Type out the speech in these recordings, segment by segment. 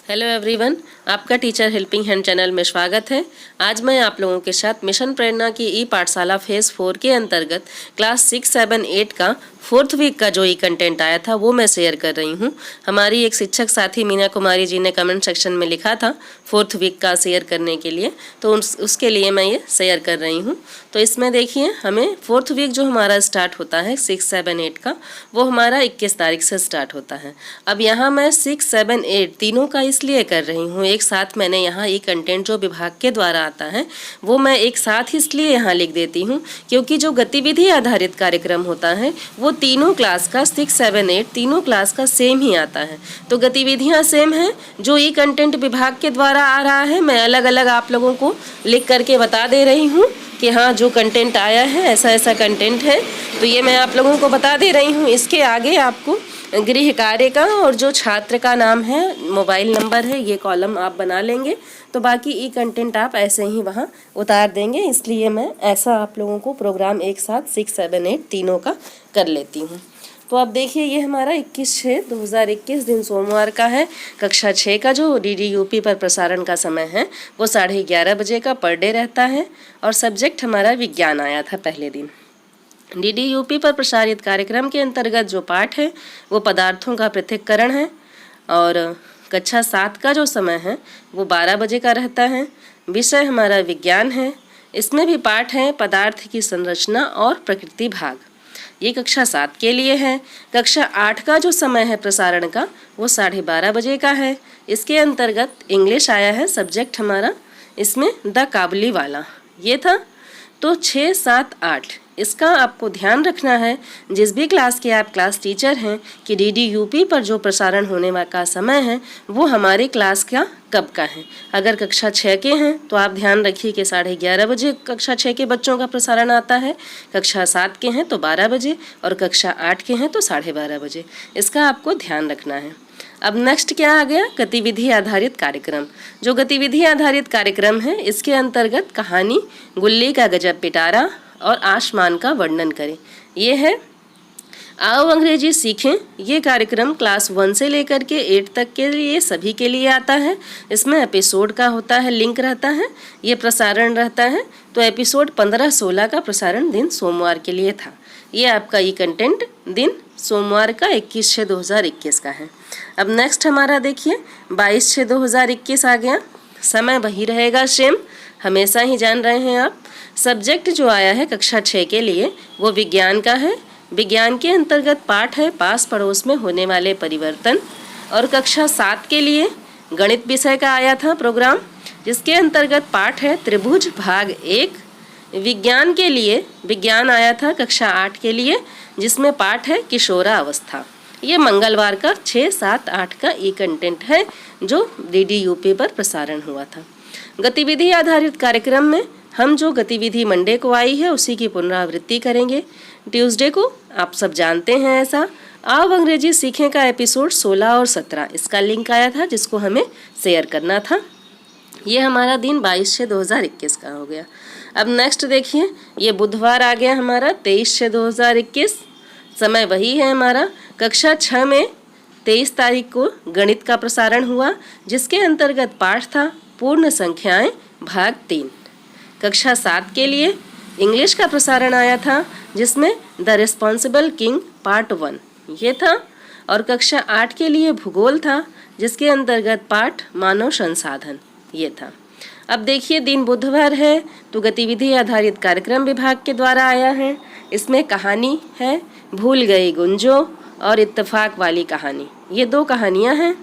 Hello everyone, आपका teacher helping hand channel में स्वागत है। आज मैं आप लोगों के साथ मिशन प्रेरणा की ई पाठशाला फेज़ 4 के अंतर्गत क्लास 6, 7, 8 का 4th वीक का जो ई कंटेंट आया था वो मैं शेयर कर रही हूँ। हमारी एक शिक्षक साथी मीना कुमारी जी ने कमेंट सेक्शन में लिखा था 4th वीक का शेयर करने के लिए, तो उसके लिए मैं ये शेयर कर रही हूँ। तो इसमें देखिए, हमें 4th वीक जो हमारा स्टार्ट होता है 6, 7, 8 का, वो हमारा 21 तारीख से स्टार्ट होता है। अब यहाँ मैं 6, 7, 8 तीनों का इसलिए कर रही हूँ एक साथ। मैंने यहाँ ये कंटेंट जो विभाग के द्वारा आता है वो मैं एक साथ इसलिए यहाँ लिख देती हूँ क्योंकि जो गतिविधि आधारित कार्यक्रम होता है वो तीनों क्लास का 6, 7, 8 तीनों क्लास का सेम ही आता है। तो गतिविधियाँ सेम हैं। जो ये कंटेंट विभाग के द्वारा आ रहा है मैं अलग अलग आप लोगों को लिख करके बता दे रही हूँ कि हाँ, जो कंटेंट आया है ऐसा ऐसा कंटेंट है, तो ये मैं आप लोगों को बता दे रही हूँ। इसके आगे आपको गृह कार्य का और जो छात्र का नाम है, मोबाइल नंबर है, ये कॉलम आप बना लेंगे। तो बाकी ई कंटेंट आप ऐसे ही वहाँ उतार देंगे, इसलिए मैं ऐसा आप लोगों को प्रोग्राम एक साथ 6, 7, 8 तीनों का कर लेती हूँ। तो अब देखिए, ये हमारा 21/6/2021 दिन सोमवार का है। कक्षा 6 का जो DD UP पर प्रसारण का समय है वो 11:30 बजे का पर डे रहता है और सब्जेक्ट हमारा विज्ञान आया था पहले दिन। DD UP पर प्रसारित कार्यक्रम के अंतर्गत जो पाठ है वो पदार्थों का पृथक्करण है और कक्षा 7 का जो समय है वो 12 बजे का रहता है। विषय हमारा विज्ञान है। इसमें भी पाठ है पदार्थ की संरचना और प्रकृति भाग। ये कक्षा 7 के लिए है। कक्षा 8 का जो समय है प्रसारण का वो 12:30 बजे का है। इसके अंतर्गत इंग्लिश आया है सब्जेक्ट हमारा, इसमें द काबुली वाला ये था। तो 6, 7, 8 इसका आपको ध्यान रखना है, जिस भी क्लास के आप क्लास टीचर हैं, कि DD UP पर जो प्रसारण होने का समय है वो हमारी क्लास का कब का है। अगर कक्षा 6 के हैं तो आप ध्यान रखिए कि 11:30 बजे कक्षा 6 के बच्चों का प्रसारण आता है, कक्षा 7 के हैं तो 12 बजे और कक्षा 8 के हैं तो 12:30 बजे। इसका आपको ध्यान रखना है। अब नेक्स्ट क्या आ गया, गतिविधि आधारित कार्यक्रम। जो गतिविधि आधारित कार्यक्रम है इसके अंतर्गत कहानी, गुल्ली का गजब पिटारा और आसमान का वर्णन करें, ये है। आओ अंग्रेजी सीखें, ये कार्यक्रम क्लास 1 से लेकर के 8 तक के लिए सभी के लिए आता है। इसमें एपिसोड का होता है, लिंक रहता है, ये प्रसारण रहता है। तो एपिसोड 15, 16 का प्रसारण दिन सोमवार के लिए था। ये आपका ये कंटेंट दिन सोमवार का 21/6/2021 का है। अब नेक्स्ट हमारा देखिए 22/6/2021 आ गया। समय वही रहेगा सेम, हमेशा ही जान रहे हैं आप। सब्जेक्ट जो आया है कक्षा 6 के लिए वो विज्ञान का है। विज्ञान के अंतर्गत पाठ है पास पड़ोस में होने वाले परिवर्तन। और कक्षा 7 के लिए गणित विषय का आया था प्रोग्राम, जिसके अंतर्गत पाठ है त्रिभुज भाग 1। विज्ञान के लिए विज्ञान आया था कक्षा 8 के लिए, जिसमें पाठ है किशोरावस्था। ये मंगलवार का 6, 7, 8 का ई कंटेंट है जो DD UP पर प्रसारण हुआ था। गतिविधि आधारित कार्यक्रम में हम जो गतिविधि मंडे को आई है उसी की पुनरावृत्ति करेंगे। ट्यूसडे को आप सब जानते हैं ऐसा। आओ अंग्रेजी सीखें का एपिसोड 16 और 17 इसका लिंक आया था जिसको हमें शेयर करना था। ये हमारा दिन 22/6/2021 का हो गया। अब नेक्स्ट देखिए, ये बुधवार आ गया हमारा 23/6/2021। समय वही है हमारा। कक्षा 6 में 23 तारीख को गणित का प्रसारण हुआ, जिसके अंतर्गत पाठ था पूर्ण संख्याएं भाग 3। कक्षा 7 के लिए इंग्लिश का प्रसारण आया था, जिसमें द रिस्पॉन्सिबल किंग पार्ट 1 ये था। और कक्षा 8 के लिए भूगोल था, जिसके अंतर्गत पाठ मानव संसाधन ये था। अब देखिए, दिन बुधवार है तो गतिविधि आधारित कार्यक्रम विभाग के द्वारा आया है। इसमें कहानी है भूल गई गुंजो और इत्तेफाक वाली कहानी, ये 2 कहानियाँ हैं।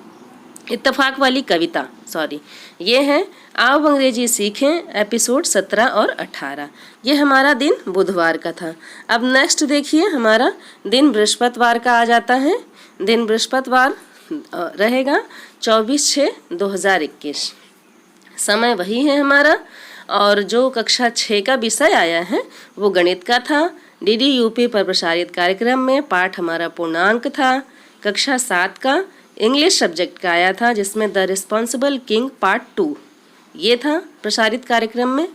इत्तेफाक वाली कविता सॉरी, ये है आओ अंग्रेजी सीखें एपिसोड 17 और 18। ये हमारा दिन बुधवार का था। अब नेक्स्ट देखिए, हमारा दिन बृहस्पतिवार का आ जाता है। दिन बृहस्पतिवार रहेगा 24/6/2021। समय वही है हमारा। और जो कक्षा 6 का विषय आया है वो गणित का था। DD UP पर प्रसारित कार्यक्रम में पाठ हमारा पूर्णांक था। कक्षा 7 का इंग्लिश सब्जेक्ट का आया था, जिसमें द रिस्पॉन्सिबल किंग पार्ट 2 ये था प्रसारित कार्यक्रम में।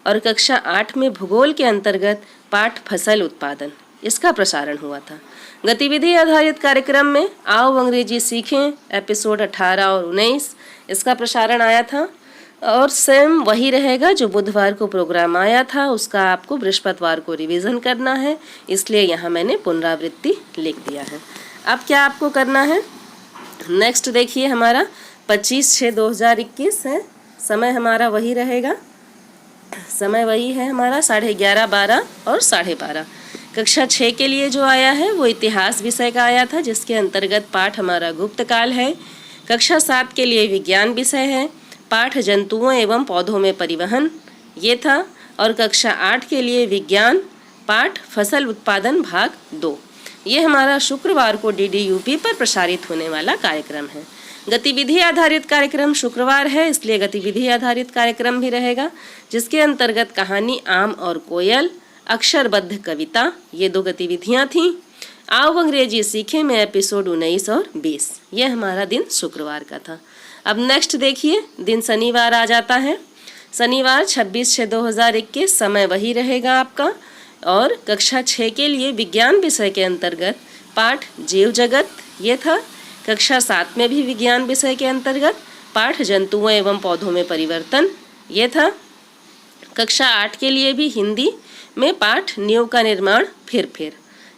और कक्षा 8 में भूगोल के अंतर्गत पाठ फसल उत्पादन इसका प्रसारण हुआ था। गतिविधि आधारित कार्यक्रम में आओ अंग्रेजी सीखें एपिसोड 18 और 19 इसका प्रसारण आया था और सेम वही रहेगा जो बुधवार को प्रोग्राम आया था, उसका आपको बृहस्पतिवार को रिवीजन करना है, इसलिए यहाँ मैंने पुनरावृत्ति लिख दिया है। अब क्या आपको करना है, नेक्स्ट देखिए हमारा 25/6/2021 है, समय हमारा वही रहेगा, समय वही है हमारा 11:30, 12 और 12:30। कक्षा 6 के लिए जो आया है वो इतिहास विषय का आया था, जिसके अंतर्गत पाठ हमारा गुप्त काल है। कक्षा 7 के लिए विज्ञान विषय है, पाठ जंतुओं एवं पौधों में परिवहन ये था। और कक्षा 8 के लिए विज्ञान पाठ फसल उत्पादन भाग 2 ये हमारा शुक्रवार को DDUP पर प्रसारित होने वाला कार्यक्रम है। गतिविधि आधारित कार्यक्रम शुक्रवार है, इसलिए गतिविधि आधारित कार्यक्रम भी रहेगा, जिसके अंतर्गत कहानी आम और कोयल, अक्षरबद्ध कविता ये 2 गतिविधियां थीं। आओ अंग्रेजी सीखें में एपिसोड 19 और 20 ये हमारा दिन शुक्रवार का था। अब नेक्स्ट देखिए दिन शनिवार आ जाता है। शनिवार 26/6/2021 समय वही रहेगा आपका और कक्षा 6 के लिए विज्ञान विषय के अंतर्गत पाठ जीव जगत ये था। कक्षा 7 में भी विज्ञान विषय के अंतर्गत पाठ जंतुओं एवं पौधों में परिवर्तन ये था। कक्षा 8 के लिए भी हिंदी में पाठ नींव का निर्माण फिर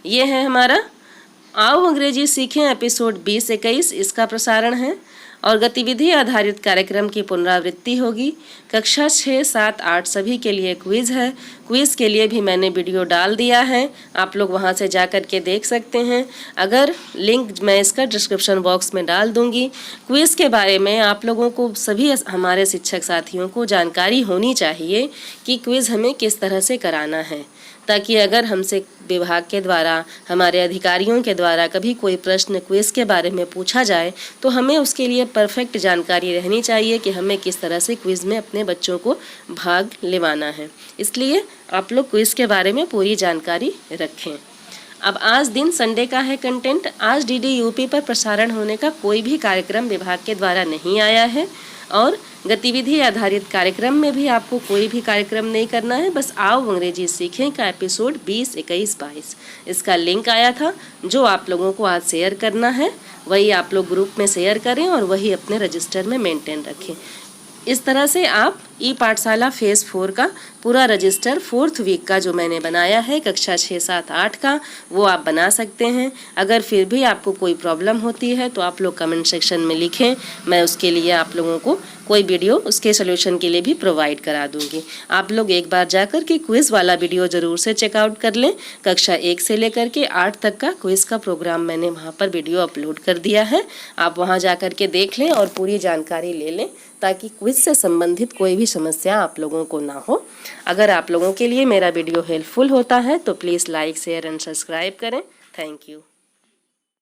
ये है हमारा। आओ अंग्रेजी सीखें एपिसोड 20-21 इसका प्रसारण है और गतिविधि आधारित कार्यक्रम की पुनरावृत्ति होगी। कक्षा 6, 7, 8 सभी के लिए क्विज़ है, क्विज़ के लिए भी मैंने वीडियो डाल दिया है, आप लोग वहां से जा कर के देख सकते हैं। अगर लिंक मैं इसका डिस्क्रिप्शन बॉक्स में डाल दूंगी। क्विज़ के बारे में आप लोगों को सभी हमारे शिक्षक साथियों को जानकारी होनी चाहिए कि क्विज़ हमें किस तरह से कराना है, ताकि अगर हमसे विभाग के द्वारा हमारे अधिकारियों के द्वारा कभी कोई प्रश्न क्विज़ के बारे में पूछा जाए तो हमें उसके लिए परफेक्ट जानकारी रहनी चाहिए कि हमें किस तरह से क्विज़ में अपने बच्चों को भाग लेवाना है। इसलिए आप लोग क्विज़ के बारे में पूरी जानकारी रखें। अब आज दिन संडे का है कंटेंट। आज DDUP पर प्रसारण होने का कोई भी कार्यक्रम विभाग के द्वारा नहीं आया है और गतिविधि आधारित कार्यक्रम में भी आपको कोई भी कार्यक्रम नहीं करना है। बस आओ अंग्रेजी सीखें का एपिसोड 20, 21, 22 इसका लिंक आया था जो आप लोगों को आज शेयर करना है, वही आप लोग ग्रुप में शेयर करें और वही अपने रजिस्टर में मेंटेन रखें। इस तरह से आप पाठशाला फेज़ 4 का पूरा रजिस्टर 4th वीक का जो मैंने बनाया है कक्षा 6, 7, 8 का वो आप बना सकते हैं। अगर फिर भी आपको कोई प्रॉब्लम होती है तो आप लोग कमेंट सेक्शन में लिखें, मैं उसके लिए आप लोगों को कोई वीडियो उसके सोल्यूशन के लिए भी प्रोवाइड करा दूंगी। आप लोग एक बार जाकर के क्विज़ वाला वीडियो ज़रूर से चेकआउट कर लें। कक्षा 1 से लेकर के 8 तक का क्विज़ का प्रोग्राम मैंने वहाँ पर वीडियो अपलोड कर दिया है, आप वहाँ जा कर के देख लें और पूरी जानकारी ले लें ताकि क्विज़ से संबंधित कोई भी समस्या आप लोगों को ना हो। अगर आप लोगों के लिए मेरा वीडियो हेल्पफुल होता है तो please like, share and subscribe करें। Thank you.